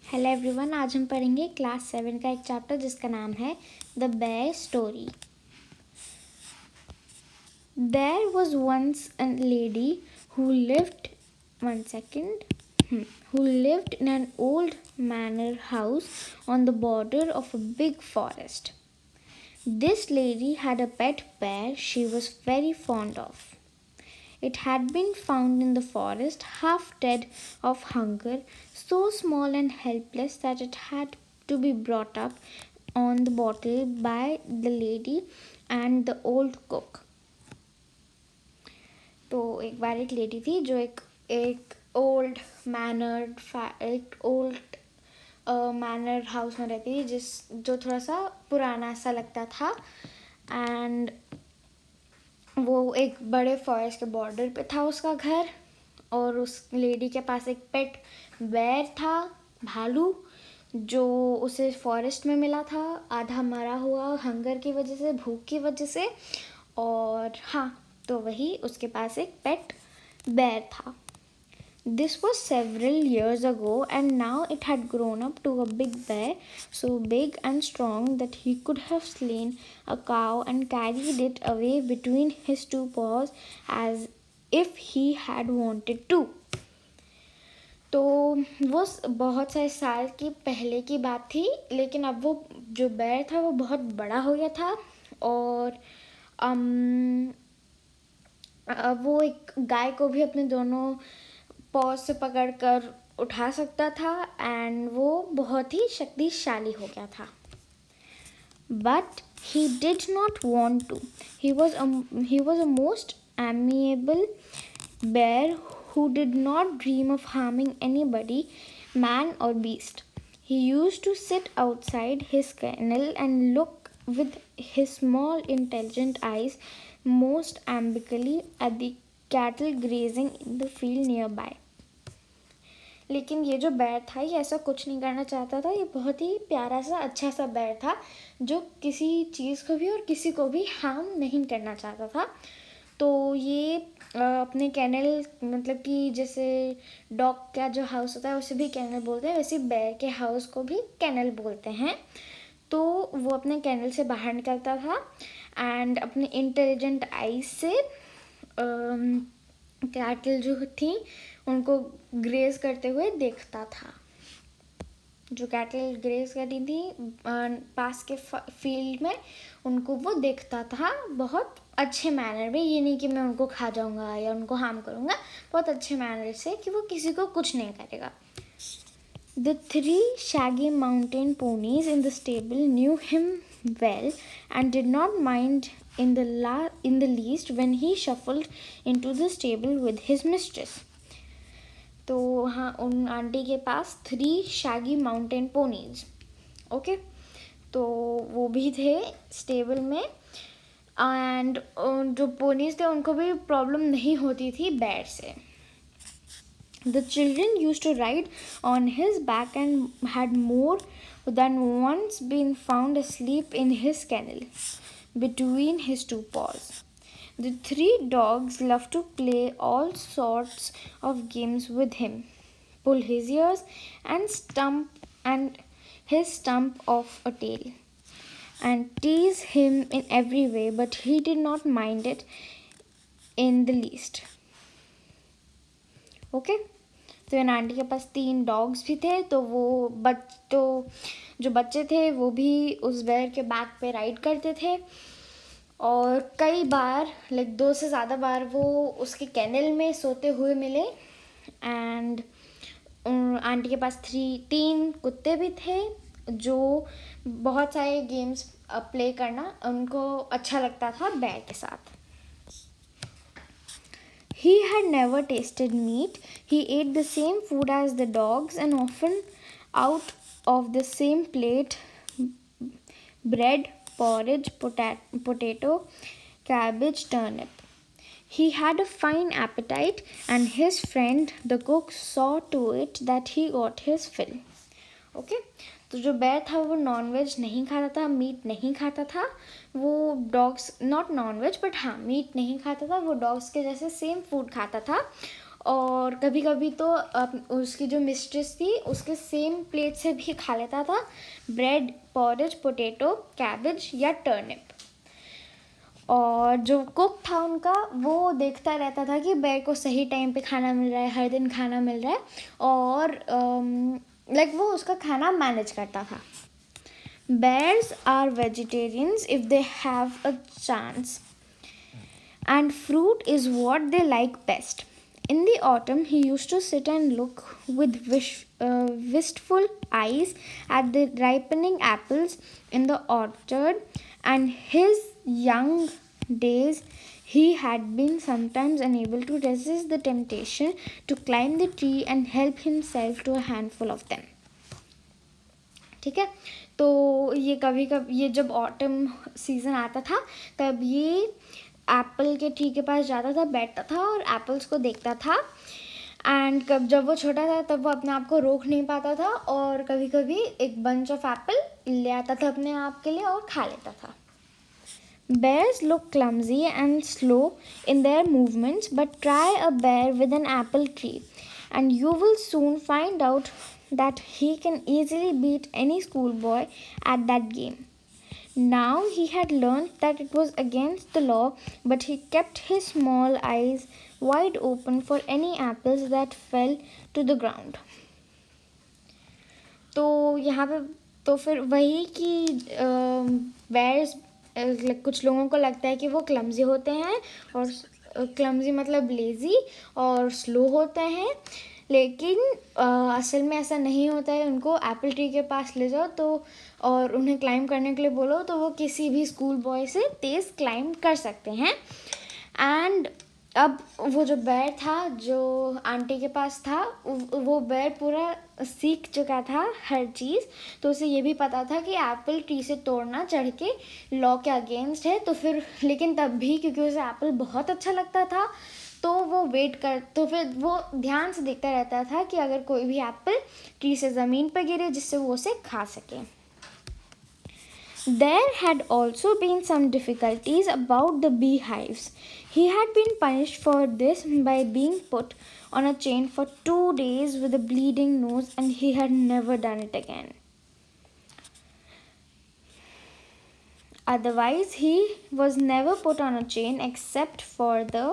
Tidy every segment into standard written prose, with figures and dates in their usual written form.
Hello everyone, आज हम पढ़ेंगे क्लास 7 का एक चैप्टर जिसका नाम है the bear story. There was once a lady who lived one second who lived in an old manor house on the border of a big forest. This lady had a pet bear she was very fond of. It had been found in the forest, half dead of hunger, so small and helpless that it had to be brought up on the bottle by the lady and the old cook. तो एक बार एक lady थी जो एक old manor house में रहती थी जो थोड़ा सा पुराना सा लगता था। एंड वो एक बड़े फॉरेस्ट के बॉर्डर पे था उसका घर। और उस लेडी के पास एक पेट बेर था, भालू, जो उसे फॉरेस्ट में मिला था, आधा मरा हुआ हंगर की वजह से, भूख की वजह से। और हाँ, तो वही उसके पास एक पेट बेर था। This was several years ago, and now it had grown up to a big bear, so big and strong that he could have slain a cow and carried it away between his two paws as if he had wanted to. तो वो बहुत सारे साल की पहले की बात थी, लेकिन अब वो जो बेर था वो बहुत बड़ा हो गया था। और अब वो एक गाय को भी अपने दोनों पॉज से पकड़कर उठा सकता था, एंड वो बहुत ही शक्तिशाली हो गया था। But he did not want to. He was a most amiable bear who did not dream of harming anybody, man or beast. He used to sit outside his kennel and look with his small intelligent eyes most ambically at the cattle grazing in the field nearby. लेकिन ये जो बेर था ये ऐसा कुछ नहीं करना चाहता था। ये बहुत ही प्यारा सा अच्छा सा बेर था जो किसी चीज़ को भी और किसी को भी हार्म नहीं करना चाहता था। तो ये अपने कैनल, मतलब कि जैसे डॉग का जो हाउस होता है उसे भी कैनल बोलते हैं, वैसे बेर के हाउस को भी कैनल बोलते हैं। तो वो अपने कैनल से बाहर निकलता था एंड अपने इंटेलिजेंट आईज से कैटल जो थी उनको ग्रेज करते हुए देखता था। जो कैटल ग्रेज कर रही थी पास के फील्ड में, उनको वो देखता था बहुत अच्छे मैनर में। ये नहीं कि मैं उनको खा जाऊंगा या उनको हार्म करूंगा, बहुत अच्छे मैनर से कि वो किसी को कुछ नहीं करेगा। The 3 shaggy mountain ponies in the stable knew him well and did not mind in the least when he shuffled into the stable with his mistress. तो हाँ, उन आंटी के पास 3 शैगी माउंटेन पोनीज, ओके, तो वो भी थे stable में। And जो पोनीज थे उनको भी प्रॉब्लम नहीं होती थी बेर से। The children used to ride on his back and had more than once been found asleep in his kennel between his two paws. The 3 dogs loved to play all sorts of games with him, pull his ears and his stump off a tail, and tease him in every way, but he did not mind it in the least. Okay? तो इन aunty के पास 3 dogs भी थे। तो जो बच्चे थे वो भी उस बेर के बैक पे राइड करते थे, और कई बार 2 से ज़्यादा बार वो उसके कैनल में सोते हुए मिले। एंड आंटी के पास 3 कुत्ते भी थे जो बहुत सारे गेम्स प्ले करना उनको अच्छा लगता था बेर के साथ। He had never tasted meat. He ate the same food as the dogs and often out of the same plate: bread, porridge, potato, cabbage, turnip. He had a fine appetite, and his friend the cook saw to it that he got his fill. Okay? तो जो बेर था वो nonveg नहीं खाता था, meet नहीं खाता था। वो डॉग्स, नॉट नॉनवेज बट हाँ मीट नहीं खाता था, वो डॉग्स के जैसे सेम फूड खाता था और कभी कभी तो उसकी जो मिस्ट्रेस थी उसके सेम प्लेट से भी खा लेता था ब्रेड, पॉरेज, पोटैटो, कैबेज या टर्निप। और जो कुक था उनका वो देखता रहता था कि बेर को सही टाइम पे खाना मिल रहा है, हर दिन खाना मिल रहा है, और लाइक वो उसका खाना मैनेज करता था। Bears are vegetarians if they have a chance, and fruit is what they like best. In the autumn, he used to sit and look with wistful eyes at the ripening apples in the orchard, and his young days he had been sometimes unable to resist the temptation to climb the tree and help himself to a handful of them. ठीक है, तो ये कभी कभी ये जब autumn season आता था तब ये एप्पल के ट्री के पास जाता था, बैठता था और एप्पल्स को देखता था। एंड जब वो छोटा था तब वो अपने आप को रोक नहीं पाता था और कभी कभी एक बंच ऑफ एप्पल ले आता था अपने आप के लिए और खा लेता था। Bears look clumsy and slow in their movements, but try a bear with an apple tree, and you will soon find out that he can easily beat any schoolboy at that game. Now he had learned that it was against the law, but he kept his small eyes wide open for any apples that fell to the ground. तो यहाँ पे तो फिर वही कि bears कुछ लोगों को लगता है कि वो क्लमजी होते हैं, और क्लमजी मतलब लेज़ी और स्लो होते हैं, लेकिन असल में ऐसा नहीं होता है। उनको एप्पल ट्री के पास ले जाओ तो और उन्हें क्लाइंब करने के लिए बोलो तो वो किसी भी स्कूल बॉय से तेज़ क्लाइंब कर सकते हैं। एंड अब वो जो बेर था जो आंटी के पास था, वो बेर पूरा सीख चुका था हर चीज़, तो उसे ये भी पता था कि एप्पल ट्री से तोड़ना चढ़ के लॉ के अगेंस्ट है। तो फिर लेकिन तब भी क्योंकि उसे एप्पल बहुत अच्छा लगता था तो तो फिर वो ध्यान से देखता रहता था कि अगर कोई भी एप्पल ट्री से ज़मीन पर गिरे जिससे वो उसे खा सके। There had also been some difficulties about the beehives. He had been punished for this by being put on a chain for 2 days with a bleeding nose, and he had never done it again. Otherwise, he was never put on a chain except for the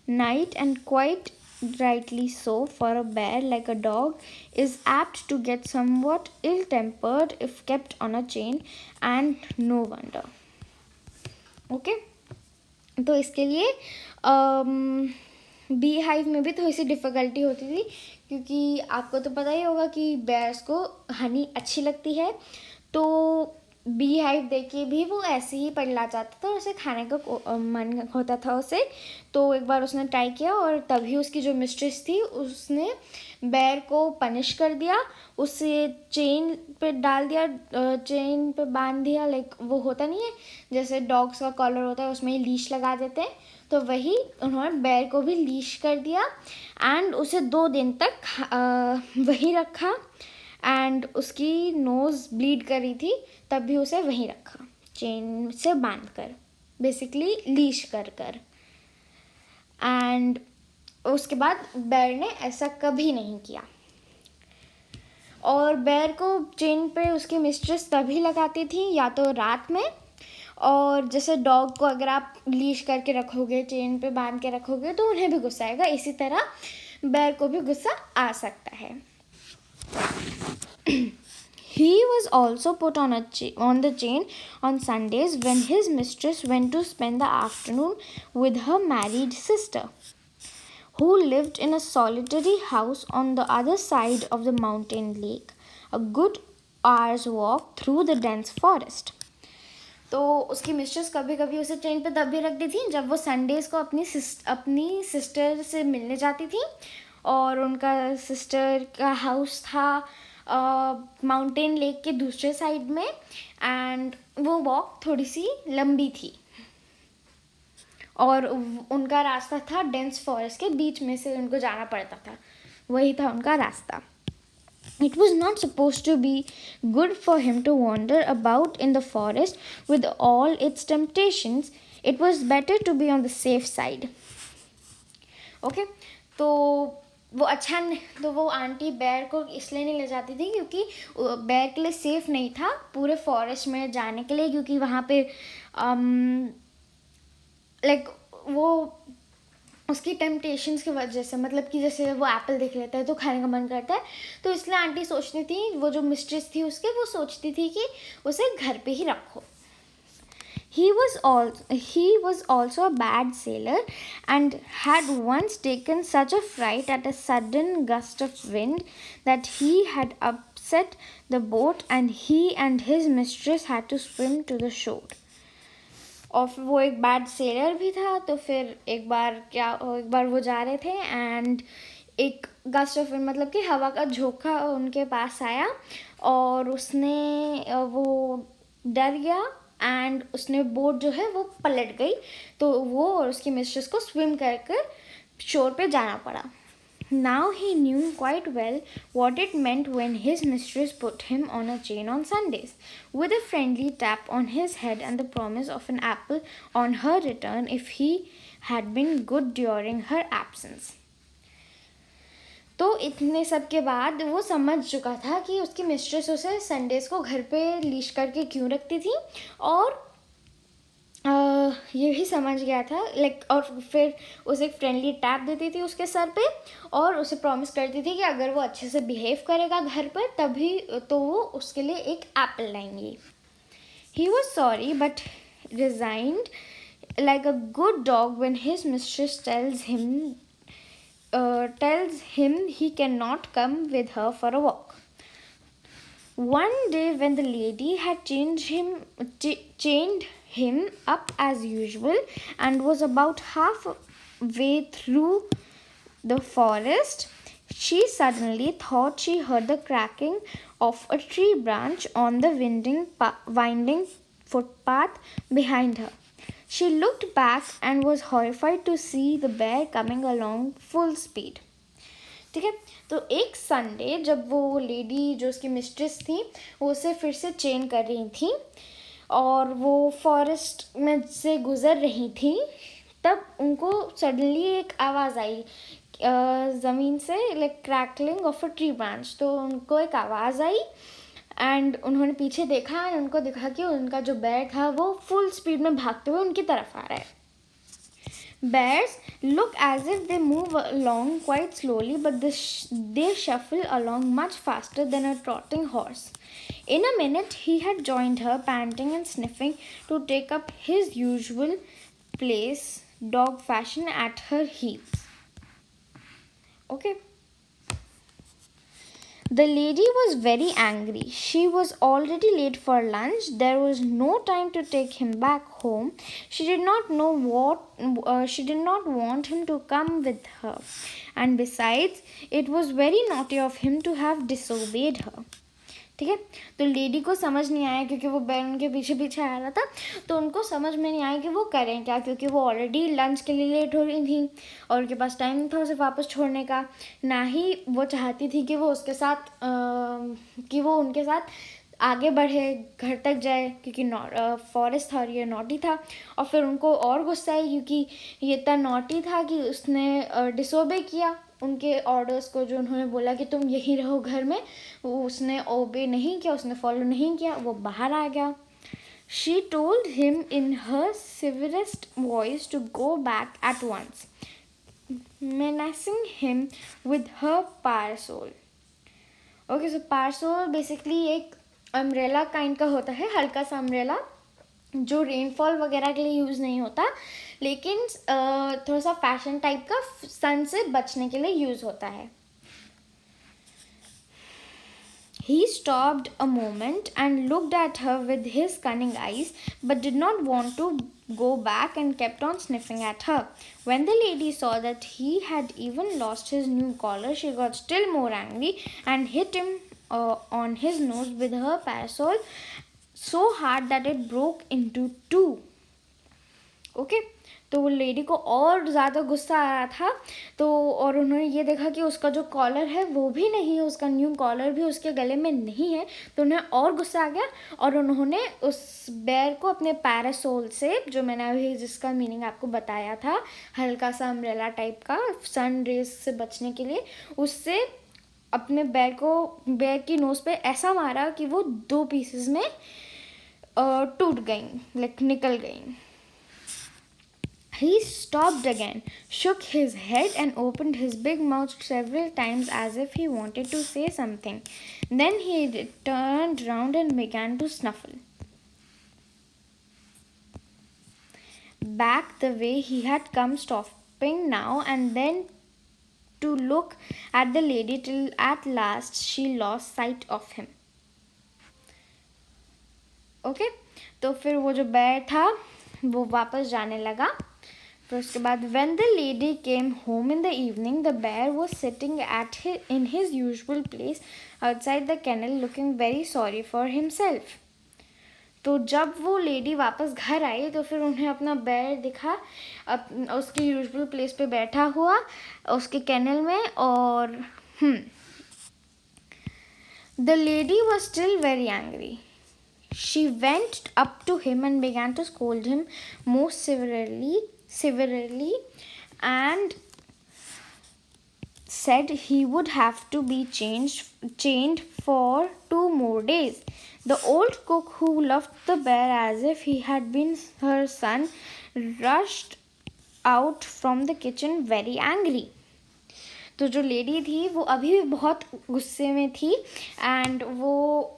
night, and quite rightly so, for a bear, like a dog, is apt to get somewhat ill-tempered if kept on a chain, and no wonder. Okay, तो इसके लिए bee hive में भी थोड़ी सी difficulty होती थी, क्योंकि आपको तो पता ही होगा कि बेयर्स को हनी अच्छी लगती है, तो बी हाइव देख के भी वो ऐसे ही पगला जाता था, उसे खाने का मन होता था उसे। तो एक बार उसने ट्राई किया और तभी उसकी जो मिस्ट्रेस थी उसने बेर को पनिश कर दिया, उसे चेन पे डाल दिया, चेन पे बांध दिया। लाइक वो होता नहीं है जैसे डॉग्स का कॉलर होता है उसमें लीश लगा देते हैं, तो वही उन्होंने बेर को भी लीश कर दिया एंड उसे 2 दिन तक वहीं रखा। एंड उसकी नोज़ ब्लीड कर रही थी तब भी उसे वहीं रखा चेन से बांध कर, बेसिकली लीश कर कर। एंड उसके बाद बेर ने ऐसा कभी नहीं किया। और बेर को चेन पे उसकी मिस्ट्रेस तभी लगाती थी या तो रात में, और जैसे डॉग को अगर आप लीश करके रखोगे, चेन पे बांध के रखोगे तो उन्हें भी गुस्सा आएगा, इसी तरह बेर को भी गुस्सा आ सकता है। He was also put on the chain on Sundays when his mistress went to spend the afternoon with her married sister, who lived in a solitary house on the other side of the mountain lake, a good hour's walk through the dense forest. तो उसकी mistress कभी कभी उसे chain पे तब भी रखती थी जब वो संडेज़ को अपनी सिस्टर से मिलने जाती थी, और उनका सिस्टर का हाउस था माउंटेन लेक के दूसरे साइड में, एंड वो वॉक थोड़ी सी लंबी थी और उनका रास्ता था डेंस फॉरेस्ट के बीच में से उनको जाना पड़ता था, वही था उनका रास्ता। It was not supposed to be good for him to wander about in the forest with all its temptations. It was better to be on the safe side. Okay, तो वो अच्छा तो वो आंटी बेयर को इसलिए नहीं ले जाती थी क्योंकि बेयर के लिए सेफ नहीं था पूरे फॉरेस्ट में जाने के लिए, क्योंकि वहाँ पे लाइक वो उसकी टेम्पटेशंस की वजह से, मतलब कि जैसे वो एप्पल देख लेता है तो खाने का मन करता है, तो इसलिए आंटी सोचती थी, वो जो मिस्ट्रेस थी उसके, वो सोचती थी कि उसे घर पे ही रखो. He was also a bad sailor and had once taken such a fright at a sudden gust of wind that he had upset the boat and he and his mistress had to swim to the shore. और वो एक bad seller भी था, तो फिर एक बार वो जा रहे थे एंड एक गस्ट ऑफ विंड मतलब कि हवा का झोंका उनके पास आया और उसने वो डर गया एंड उसने बोट जो है वो पलट गई, तो वो और उसकी मिस्ट्रेस को स्विम कर कर शोर पे जाना पड़ा. Now he knew quite well what it meant when his mistress put him on a chain on Sundays, with a friendly tap on his head and the promise of an apple on her return if he had been good during her absence. तो इतने सब के बाद वो समझ चुका था कि उसकी मिस्ट्रेस उसे संडेज को घर पे लीश करके क्यों रखती थी, और ये भी समझ गया था लाइक, और फिर उसे एक फ्रेंडली टैप देती थी उसके सर पे और उसे प्रॉमिस करती थी कि अगर वो अच्छे से बिहेव करेगा घर पर तभी तो वो उसके लिए एक Apple लाएंगी. He was sorry but resigned like a good dog when his mistress tells him he cannot come with her for a walk. One day when the lady had chained him up as usual and was about halfway through the forest, she suddenly thought she heard the cracking of a tree branch on the winding footpath behind her. She looked back and was horrified to see the bear coming along full speed. ठीक है, तो एक Sunday जब वो lady जो उसकी mistress थी वो उसे फिर से चेन कर रही थी और वो फॉरेस्ट में से गुज़र रही थी, तब उनको सडनली एक आवाज़ आई ज़मीन से, like crackling of a tree branch. तो उनको एक आवाज़ आई एंड उन्होंने पीछे देखा एंड उनको दिखा कि उनका जो बेयर था वो फुल स्पीड में भागते हुए उनकी तरफ आ रहा है. Bears look as if they move along quite slowly, but they shuffle along much faster than a trotting horse. In a minute, he had joined her, panting and sniffing, to take up his usual place, dog fashion, at her heels. Okay. The lady was very angry. She was already late for lunch. There was no time to take him back home. She did not want him to come with her. And besides, it was very naughty of him to have disobeyed her. ठीक है, तो lady को समझ नहीं आया क्योंकि वो बैर उनके पीछे पीछे आ रहा था, तो उनको समझ में नहीं आया कि वो करें क्या, क्योंकि वो ऑलरेडी लंच के लिए लेट हो रही थी और उनके पास टाइम था उसे वापस छोड़ने का, ना ही वो चाहती थी कि वो उसके साथ कि वो उनके साथ आगे बढ़े, घर तक जाए, क्योंकि फॉरेस्ट था और ये नॉटी था. और फिर उनको और गुस्सा आई क्योंकि ये इतना नॉटी था कि उसने डिसोबे किया उनके ऑर्डर्स को, जो उन्होंने बोला कि तुम यहीं रहो घर में, वो उसने ओबे नहीं किया, उसने फॉलो नहीं किया, वो बाहर आ गया. She told him in her severest voice to go back at once, menacing him with her parasol. Okay, so parasol basically एक अम्ब्रेला काइंड का होता है, हल्का सा अम्ब्रेला जो रेनफॉल वगैरह के लिए यूज़ नहीं होता, लेकिन थोड़ा सा फैशन टाइप का सन से बचने के लिए यूज़ होता है. He stopped a moment and looked at her with his cunning eyes, but did not want to go back and kept on sniffing at her. When the lady saw that he had even lost his new collar, she got still more angry and hit him on his nose with her parasol so hard that it broke into two. Okay, तो वो lady को और ज़्यादा गुस्सा आ रहा था। तो और उन्होंने ये देखा कि उसका जो कॉलर है वो भी नहीं है, उसका न्यू कॉलर भी उसके गले में नहीं है। तो उन्हें और गुस्सा आ गया और उन्होंने उस बेयर को अपने पैरासोल से, जो मैंने अभी जिसका मीनिंग आपको बताया था, हल्का सा अम्ब्रेला टाइप का सन रेज से बचने के लिए, उससे अपने बेयर की नोज़ पे ऐसा मारा कि वो 2 पीसेस में टूट गई, लाइक निकल गई। He stopped again, shook his head and opened his big mouth several times as if he wanted to say something. Then he turned round and began to snuffle back the way he had come, stopping now and then to look at the lady till at last she lost sight of him. Okay? तो फिर वो जो bear था वो वापस जाने लगा। फिर उसके बाद when the lady came home in the evening, the bear was sitting in his usual place outside the kennel looking very sorry for himself. तो जब वो लेडी वापस घर आई तो फिर उन्हें अपना बेयर दिखा उसके यूजुअल प्लेस पे बैठा हुआ उसके कैनल में। और the lady was still very angry. She went up to him and began to scold him most severely and said he would have to be chained for 2 more days. The old cook, who loved the bear as if he had been her son, rushed out from the kitchen very angry. तो जो lady थी वो अभी भी बहुत गुस्से में थी एंड वो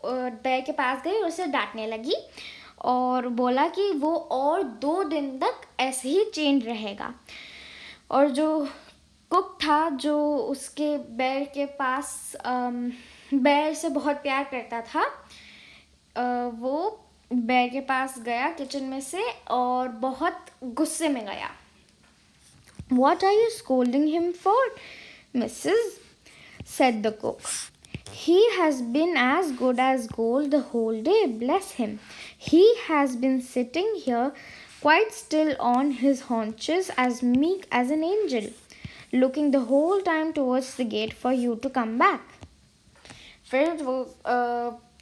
बेयर के पास गई और उसे डांटने लगी और बोला कि वो और 2 दिन तक ऐसे ही चेन रहेगा। और जो कुक था जो उसके बेयर के पास बेयर से बहुत प्यार करता था, वो बेयर के पास गया किचन में से और बहुत गुस्से में गया। What are you scolding him for, Mrs.? said the cook. He has been as good as gold the whole day, bless him. He has been sitting here quite still on his haunches, as meek as an angel, looking the whole time towards the gate for you to come back. फिर वो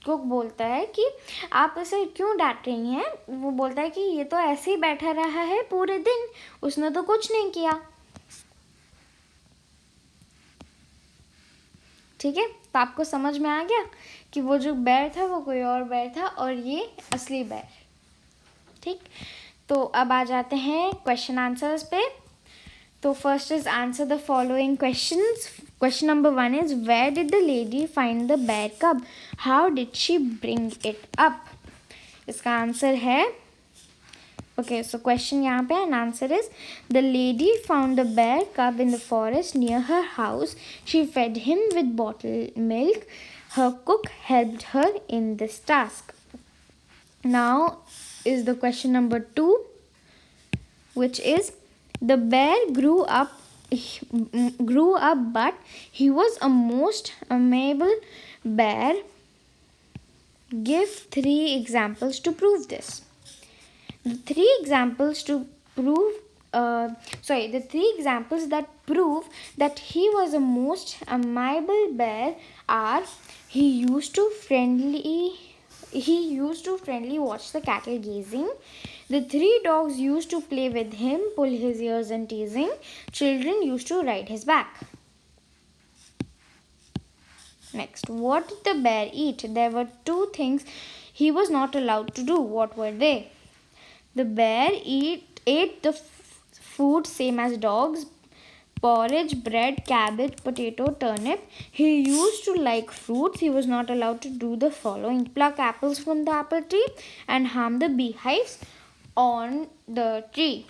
cook बोलता है कि आप इसे क्यों डांट रही हैं। वो बोलता है कि ये तो ऐसे ही बैठा रहा है पूरे दिन, उसने तो कुछ नहीं किया। ठीक है, तो आपको समझ में आ गया कि वो जो बेयर था वो कोई और बेयर था और ये असली बेयर। ठीक, तो अब आ जाते हैं क्वेश्चन आंसर्स पे। तो first is answer the following questions. Question number 1 is where did the lady find the bear cub, how did she bring it up. इसका आंसर है okay, so question यहाँ पे and answer is the lady found the bear cub in the forest near her house. She fed him with bottled milk. Her cook helped her in this task. Now is the question number 2, which is the bear grew up but he was a most amiable bear. Give 3 examples to prove this. The 3 examples that prove that he was a most amiable bear are he used to friendly watch the cattle grazing. The 3 dogs used to play with him, pull his ears and teasing. Children used to ride his back. Next, what did the bear eat? There were 2 things he was not allowed to do. What were they? The bear ate the food same as dogs: porridge, bread, cabbage, potato, turnip. He used to like fruits. He was not allowed to do the following: pluck apples from the apple tree and harm the beehives on the tree.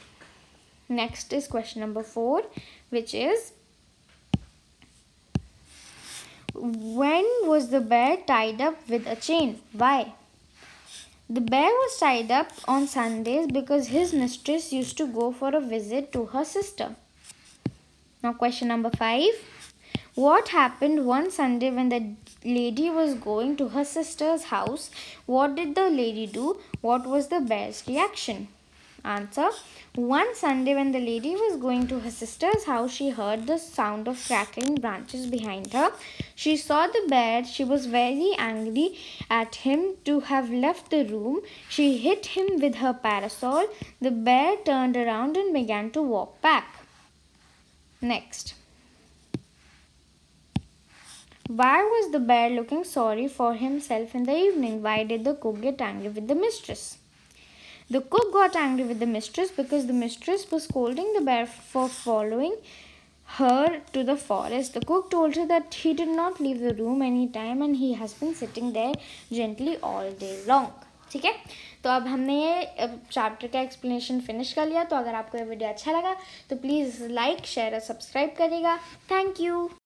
Next is question number 4, which is when was the bear tied up with a chain? Why? The bear was tied up on Sundays because his mistress used to go for a visit to her sister. Now question number 5. What happened one Sunday when the lady was going to her sister's house? What did the lady do? What was the bear's reaction? Answer. One Sunday, when the lady was going to her sister's house, she heard the sound of crackling branches behind her. She saw the bear. She was very angry at him to have left the room. She hit him with her parasol. The bear turned around and began to walk back. Next. Why was the bear looking sorry for himself in the evening? Why did the cook get angry with the mistress? The cook got angry with the mistress because the mistress was scolding the bear for following her to the forest. The cook told her that he did not leave the room any time and he has been sitting there gently all day long. ठीक है, तो अब हमने ये chapter का explanation finish कर लिया. तो अगर आपको ये वीडियो अच्छा लगा तो प्लीज़ लाइक शेयर और सब्सक्राइब करिएगा. Thank you.